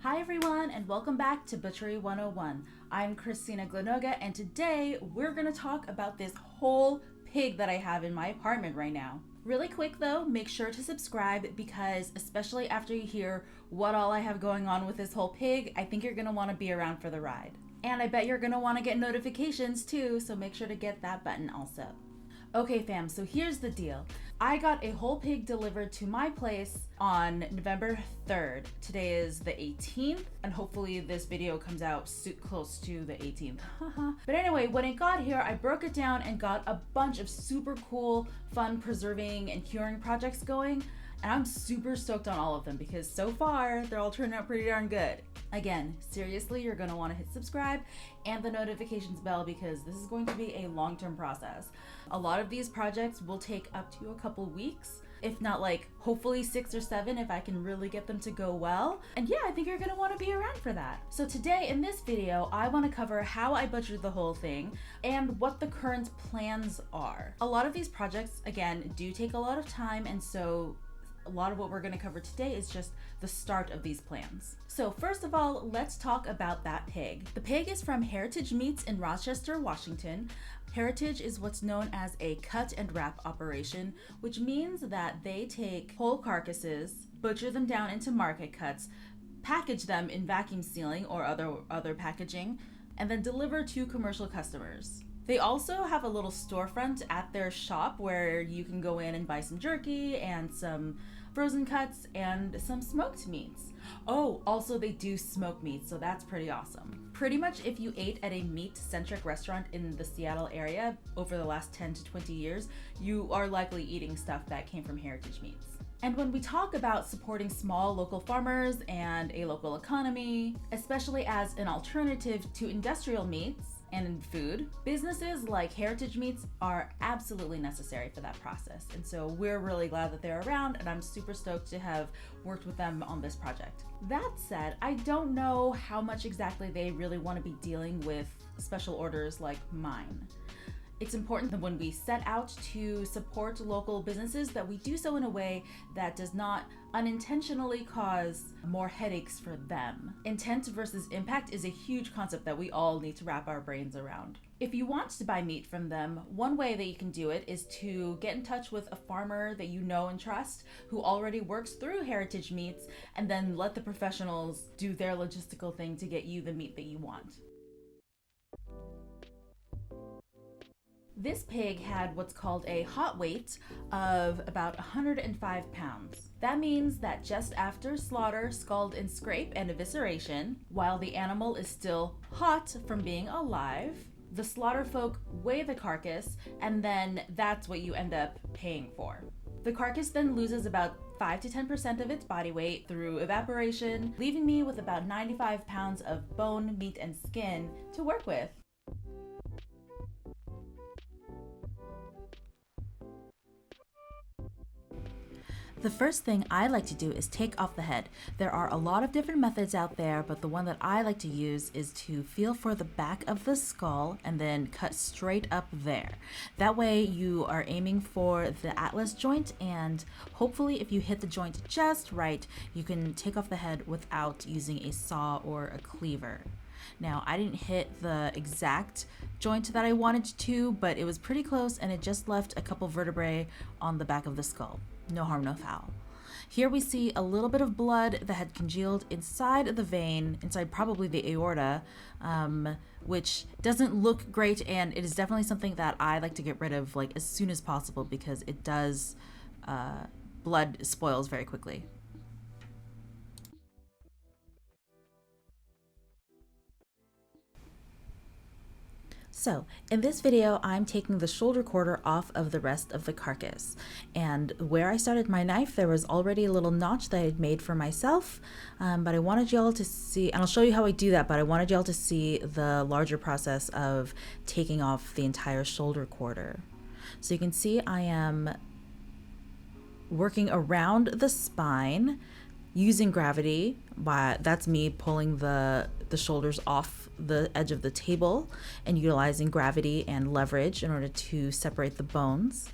Hi everyone, and welcome back to Butchery 101. I'm Christina Glenoga, and today we're gonna talk about this whole pig that I have in my apartment right now. Really quick though, make sure to subscribe because especially after you hear what all I have going on with this whole pig, I think you're gonna wanna be around for the ride. And I bet you're gonna wanna get notifications too, so make sure to get that button also. Okay fam, so here's the deal. I got a whole pig delivered to my place on November 3rd. Today is the 18th, and hopefully this video comes out close to the 18th. But anyway, when it got here, I broke it down and got a bunch of super cool, fun preserving and curing projects going. And I'm super stoked on all of them because so far they're all turning out pretty darn good. Again, seriously, you're gonna wanna hit subscribe and the notifications bell because this is going to be a long-term process. A lot of these projects will take up to a couple weeks, if not like hopefully 6 or 7 if I can really get them to go well. And yeah, I think you're gonna wanna be around for that. So today in this video, I wanna cover how I butchered the whole thing and what the current plans are. A lot of these projects, again, do take a lot of time, and so a lot of what we're going to cover today is just the start of these plans. So first of all, let's talk about that pig. The pig is from Heritage Meats in Rochester, Washington. Heritage is what's known as a cut and wrap operation, which means that they take whole carcasses, butcher them down into market cuts, package them in vacuum sealing or other packaging, and then deliver to commercial customers. They also have a little storefront at their shop where you can go in and buy some jerky and some frozen cuts and some smoked meats. Oh, also they do smoke meat, so that's pretty awesome. Pretty much if you ate at a meat-centric restaurant in the Seattle area over the last 10 to 20 years, you are likely eating stuff that came from Heritage Meats. And when we talk about supporting small local farmers and a local economy, especially as an alternative to industrial meats, and in food, businesses like Heritage Meats are absolutely necessary for that process. And so we're really glad that they're around, and I'm super stoked to have worked with them on this project. That said, I don't know how much exactly they really want to be dealing with special orders like mine. It's important that when we set out to support local businesses that we do so in a way that does not unintentionally cause more headaches for them. Intent versus impact is a huge concept that we all need to wrap our brains around. If you want to buy meat from them, one way that you can do it is to get in touch with a farmer that you know and trust who already works through Heritage Meats, and then let the professionals do their logistical thing to get you the meat that you want. This pig had what's called a hot weight of about 105 pounds. That means that just after slaughter, scald and scrape, and evisceration, while the animal is still hot from being alive, the slaughter folk weigh the carcass, and then that's what you end up paying for. The carcass then loses about 5 to 10% of its body weight through evaporation, leaving me with about 95 pounds of bone, meat, and skin to work with. The first thing I like to do is take off the head. There are a lot of different methods out there, but the one that I like to use is to feel for the back of the skull and then cut straight up there. That way you are aiming for the atlas joint, and hopefully if you hit the joint just right, you can take off the head without using a saw or a cleaver. Now, I didn't hit the exact joint that I wanted to, but it was pretty close, and it just left a couple vertebrae on the back of the skull. No harm, no foul. Here we see a little bit of blood that had congealed inside the vein, inside probably the aorta, which doesn't look great, and it is definitely something that I like to get rid of like as soon as possible because it does, blood spoils very quickly. So, in this video, I'm taking the shoulder quarter off of the rest of the carcass. And where I started my knife, there was already a little notch that I had made for myself, but I wanted y'all to see, and I'll show you how I do that, but I wanted y'all to see the larger process of taking off the entire shoulder quarter. So you can see I am working around the spine using gravity. That's me pulling the shoulders off the edge of the table and utilizing gravity and leverage in order to separate the bones.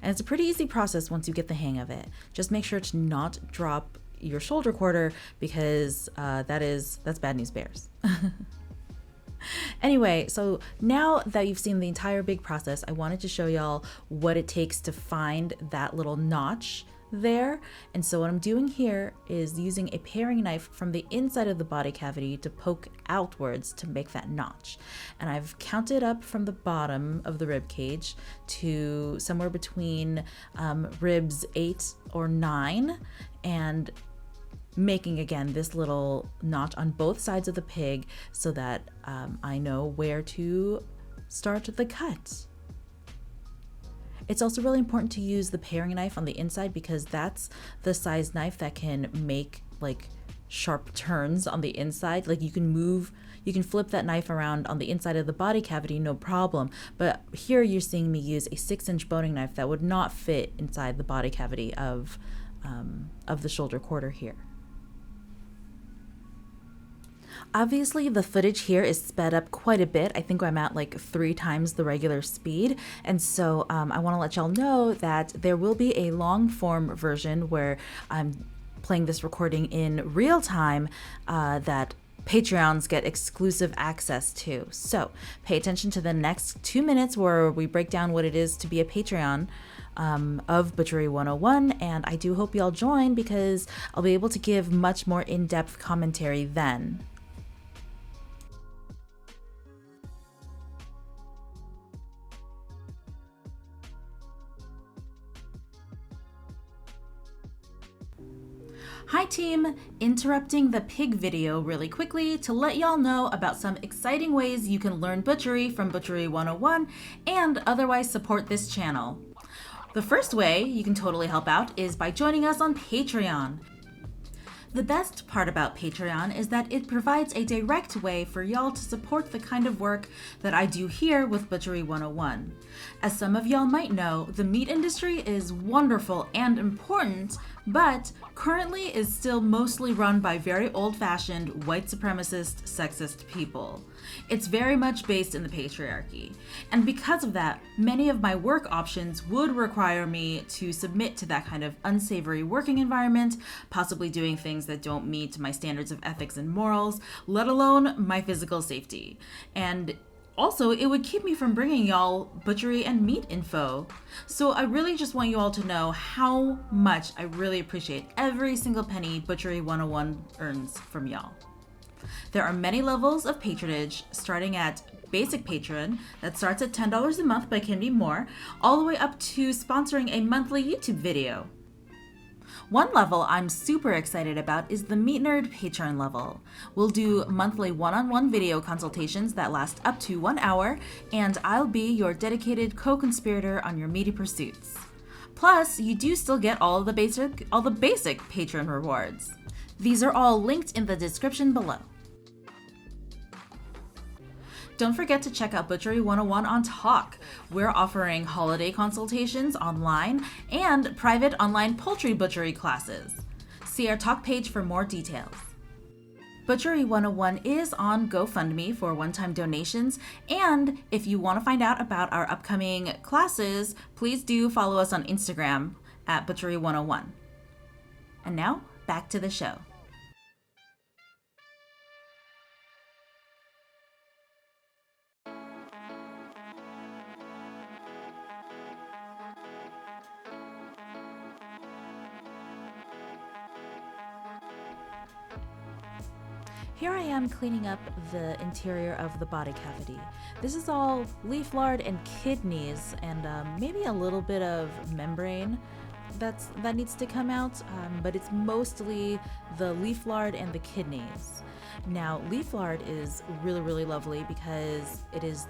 And it's a pretty easy process once you get the hang of it. Just make sure to not drop your shoulder quarter, because that's bad news bears. Anyway, so now that you've seen the entire big process, I wanted to show y'all what it takes to find that little notch there. And so what I'm doing here is using a paring knife from the inside of the body cavity to poke outwards to make that notch. And I've counted up from the bottom of the rib cage to somewhere between ribs 8 or 9, and making again this little notch on both sides of the pig so that I know where to start the cut. It's also really important to use the paring knife on the inside, because that's the size knife that can make like sharp turns on the inside. Like you can flip that knife around on the inside of the body cavity, no problem. But here you're seeing me use a 6-inch boning knife that would not fit inside the body cavity of the shoulder quarter here. Obviously, the footage here is sped up quite a bit. I think I'm at like 3 times the regular speed. And so I want to let y'all know that there will be a long form version where I'm playing this recording in real time that Patreons get exclusive access to. So pay attention to the next 2 minutes where we break down what it is to be a Patreon of Butchery 101, and I do hope y'all join, because I'll be able to give much more in-depth commentary then. Hi team, interrupting the pig video really quickly to let y'all know about some exciting ways you can learn butchery from Butchery 101 and otherwise support this channel. The first way you can totally help out is by joining us on Patreon. The best part about Patreon is that it provides a direct way for y'all to support the kind of work that I do here with Butchery 101. As some of y'all might know, the meat industry is wonderful and important, but currently is still mostly run by very old-fashioned, white supremacist, sexist people. It's very much based in the patriarchy. And because of that, many of my work options would require me to submit to that kind of unsavory working environment, possibly doing things that don't meet my standards of ethics and morals, let alone my physical safety. And also, it would keep me from bringing y'all butchery and meat info. So I really just want you all to know how much I really appreciate every single penny Butchery 101 earns from y'all. There are many levels of patronage, starting at basic patron that starts at $10 a month by Kimby Moore, all the way up to sponsoring a monthly YouTube video. One level I'm super excited about is the Meat Nerd Patron level. We'll do monthly one-on-one video consultations that last up to 1 hour, and I'll be your dedicated co-conspirator on your meaty pursuits. Plus, you do still get all the basic patron rewards. These are all linked in the description below. Don't forget to check out Butchery 101 on Tock. We're offering holiday consultations online and private online poultry butchery classes. See our Tock page for more details. Butchery 101 is on GoFundMe for one-time donations, and if you want to find out about our upcoming classes, please do follow us on Instagram at Butchery 101. And now, back to the show. Here I am cleaning up the interior of the body cavity. This is all leaf lard and kidneys, and maybe a little bit of membrane that needs to come out, but it's mostly the leaf lard and the kidneys. Now, leaf lard is really, really lovely because it is,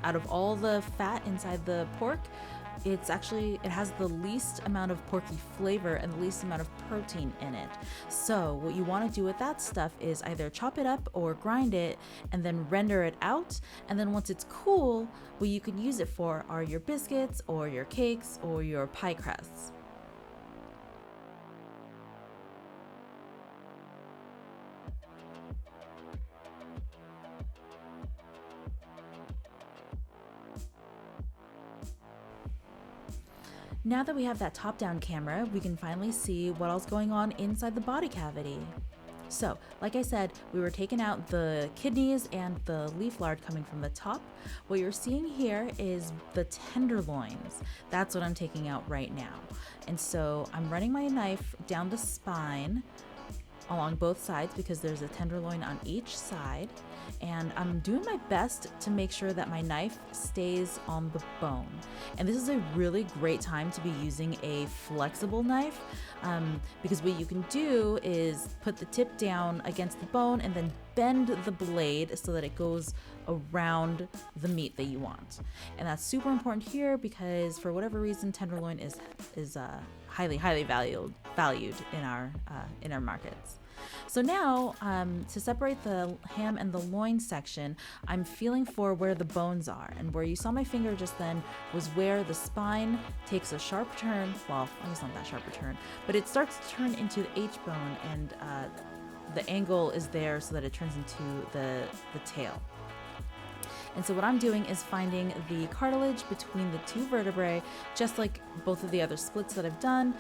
out of all the fat inside the pork, it has the least amount of porky flavor and the least amount of protein in it. So what you want to do with that stuff is either chop it up or grind it and then render it out. And then once it's cool, what you can use it for are your biscuits or your cakes or your pie crusts. Now that we have that top-down camera, we can finally see what else is going on inside the body cavity. So, like I said, we were taking out the kidneys and the leaf lard coming from the top. What you're seeing here is the tenderloins. That's what I'm taking out right now. And so I'm running my knife down the spine along both sides because there's a tenderloin on each side. And I'm doing my best to make sure that my knife stays on the bone. And this is a really great time to be using a flexible knife because what you can do is put the tip down against the bone and then bend the blade so that it goes around the meat that you want. And that's super important here because for whatever reason, tenderloin is highly valued in our markets. So now, to separate the ham and the loin section, I'm feeling for where the bones are. And where you saw my finger just then was where the spine takes a sharp turn. Well, I guess not that sharp a turn, but it starts to turn into the H-bone, and the angle is there so that it turns into the tail. And so what I'm doing is finding the cartilage between the two vertebrae, just like both of the other splits that I've done,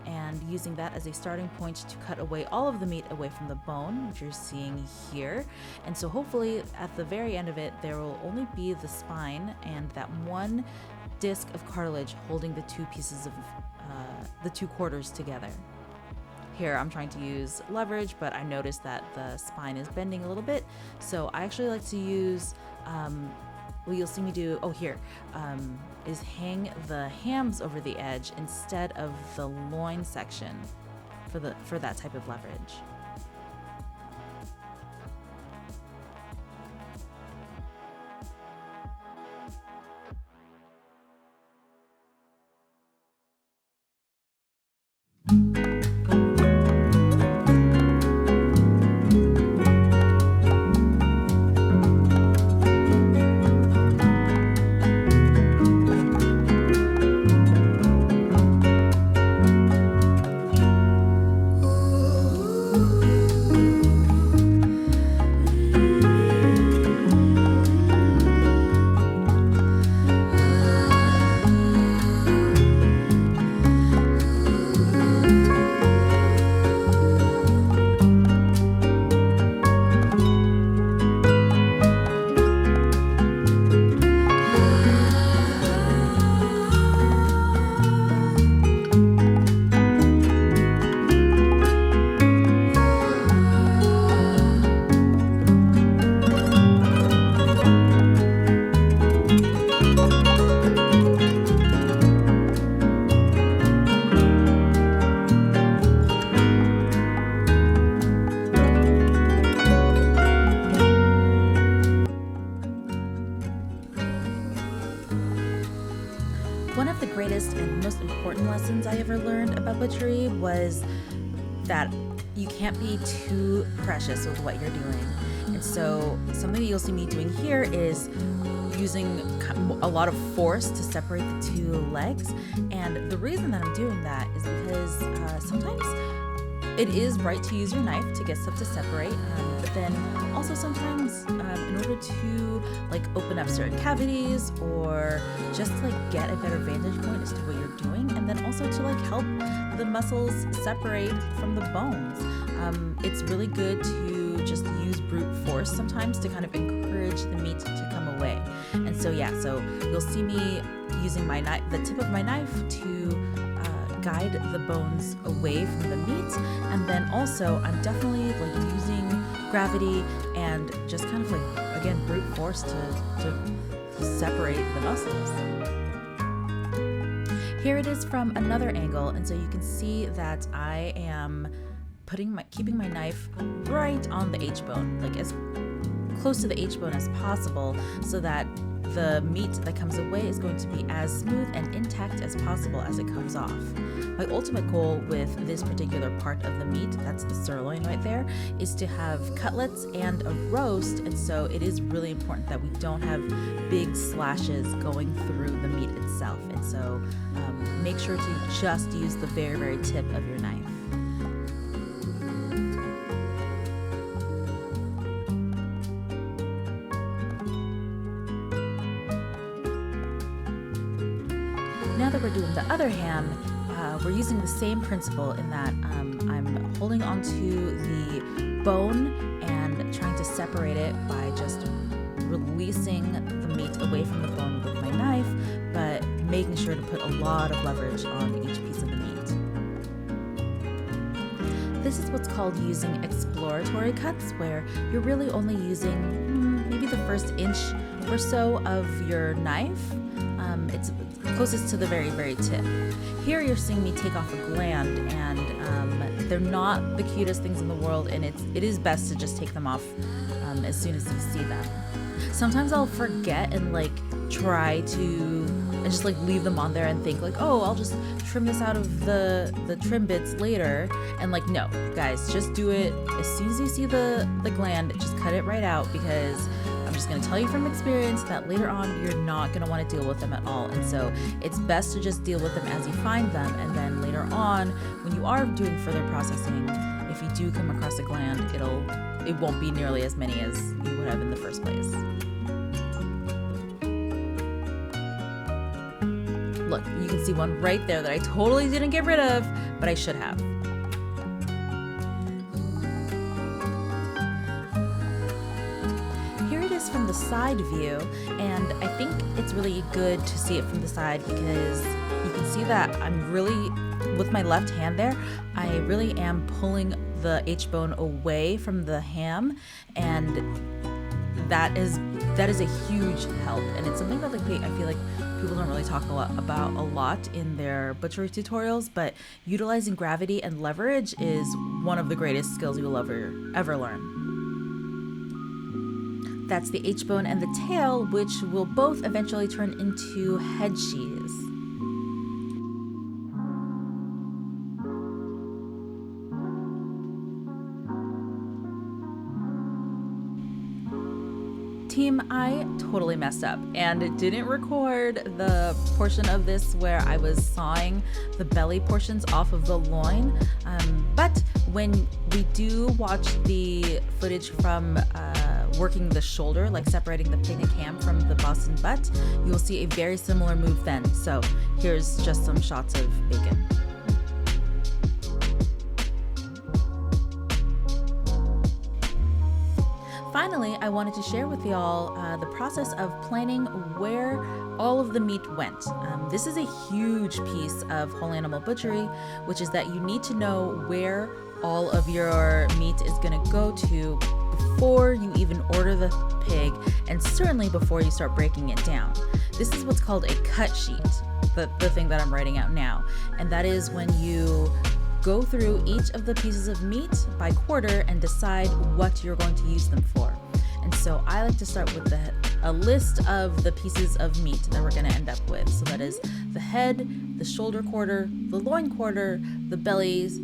and using that as a starting point to cut away all of the meat away from the bone, which you're seeing here. And so hopefully at the very end of it, there will only be the spine and that one disc of cartilage holding the two pieces of the two quarters together. Here I'm trying to use leverage, but I noticed that the spine is bending a little bit. So I actually like to use, what you'll see me do, is hang the hams over the edge instead of the loin section for that type of leverage. One of the greatest and most important lessons I ever learned about butchery was that you can't be too precious with what you're doing. And so something that you'll see me doing here is using a lot of force to separate the two legs. And the reason that I'm doing that is because sometimes it is right to use your knife to get stuff to separate, but then also sometimes in order to open up certain cavities or just get a better vantage point as to what you're doing, and then also to help the muscles separate from the bones. It's really good to just use brute force sometimes to kind of encourage the meat to come away. And so you'll see me using the tip of my knife to guide the bones away from the meat, and then also I'm definitely using gravity and just kind of again brute force to separate the muscles. Here it is from another angle, and so you can see that I am keeping my knife right on the H-bone, as close to the H-bone as possible, so that the meat that comes away is going to be as smooth and intact as possible as it comes off. My ultimate goal with this particular part of the meat, that's the sirloin right there, is to have cutlets and a roast, and so it is really important that we don't have big slashes going through the meat itself. And so make sure to just use the very, very tip of your knife. Now that we're doing the other ham, we're using the same principle in that I'm holding onto the bone and trying to separate it by just releasing the meat away from the bone with my knife, but making sure to put a lot of leverage on each piece of the meat. This is what's called using exploratory cuts, where you're really only using maybe the first inch or so of your knife. It's closest to the very, very tip. Here you're seeing me take off a gland, and they're not the cutest things in the world, and it is best to just take them off as soon as you see them. Sometimes I'll forget and try to just leave them on there and think oh, I'll just trim this out of the trim bits later, and no, guys, just do it as soon as you see the gland. Just cut it right out, because I'm just going to tell you from experience that later on you're not going to want to deal with them at all. And so it's best to just deal with them as you find them, and then later on when you are doing further processing, if you do come across a gland, it won't be nearly as many as you would have in the first place. Look, you can see one right there that I totally didn't get rid of, but I should have. Here it is from the side view, and I think it's really good to see it from the side because you can see that I'm really, with my left hand there, I really am pulling the H-bone away from the ham, and that is a huge help, and it's something that I feel like people don't really talk about a lot in their butchery tutorials, but utilizing gravity and leverage is one of the greatest skills you'll ever learn. That's the H-bone and the tail, which will both eventually turn into head cheese. Team, I totally messed up and didn't record the portion of this where I was sawing the belly portions off of the loin, but when we do watch the footage from working the shoulder, separating the picnic ham from the Boston butt, you will see a very similar move then. So here's just some shots of bacon. Finally, I wanted to share with y'all the process of planning where all of the meat went. This is a huge piece of whole animal butchery, which is that you need to know where all of your meat is going to go to before you even order the pig, and certainly before you start breaking it down. This is what's called a cut sheet, the thing that I'm writing out now, and that is when you go through each of the pieces of meat by quarter and decide what you're going to use them for. And so I like to start with a list of the pieces of meat that we're going to end up with. So that is the head, the shoulder quarter, the loin quarter, the bellies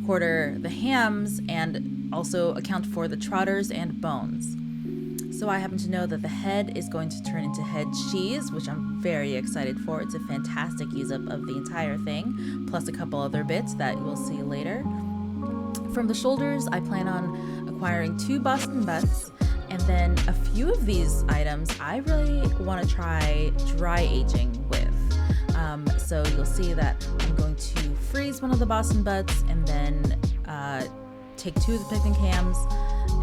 quarter, the hams, and also account for the trotters and bones. So I happen to know that the head is going to turn into head cheese, which I'm very excited for. It's a fantastic use up of the entire thing, plus a couple other bits that we'll see later. From the shoulders, I plan on acquiring 2 Boston butts, and then a few of these items I really want to try dry aging with. So you'll see that I'm going to freeze one of the Boston butts and then take 2 of the picnic hams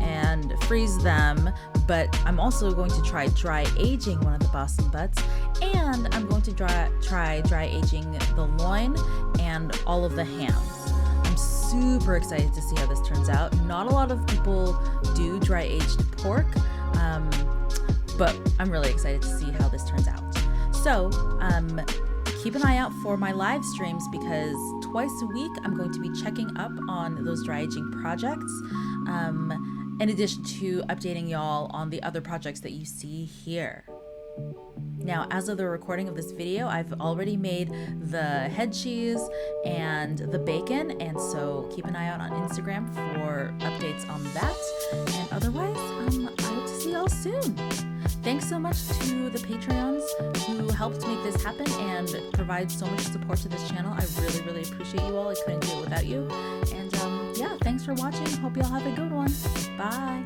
and freeze them, but I'm also going to try dry aging one of the Boston butts, and I'm going to try dry aging the loin and all of the hams. I'm super excited to see how this turns out. Not a lot of people do dry aged pork, but I'm really excited to see how this turns out. So keep an eye out for my live streams, because twice a week I'm going to be checking up on those dry aging projects, in addition to updating y'all on the other projects that you see here. Now, as of the recording of this video, I've already made the head cheese and the bacon, and so keep an eye out on Instagram for updates on that. And otherwise, I hope to see y'all soon. Thanks so much to the Patreons who helped make this happen and provide so much support to this channel. I really, really appreciate you all. I couldn't do it without you. And yeah, thanks for watching. Hope y'all have a good one. Bye.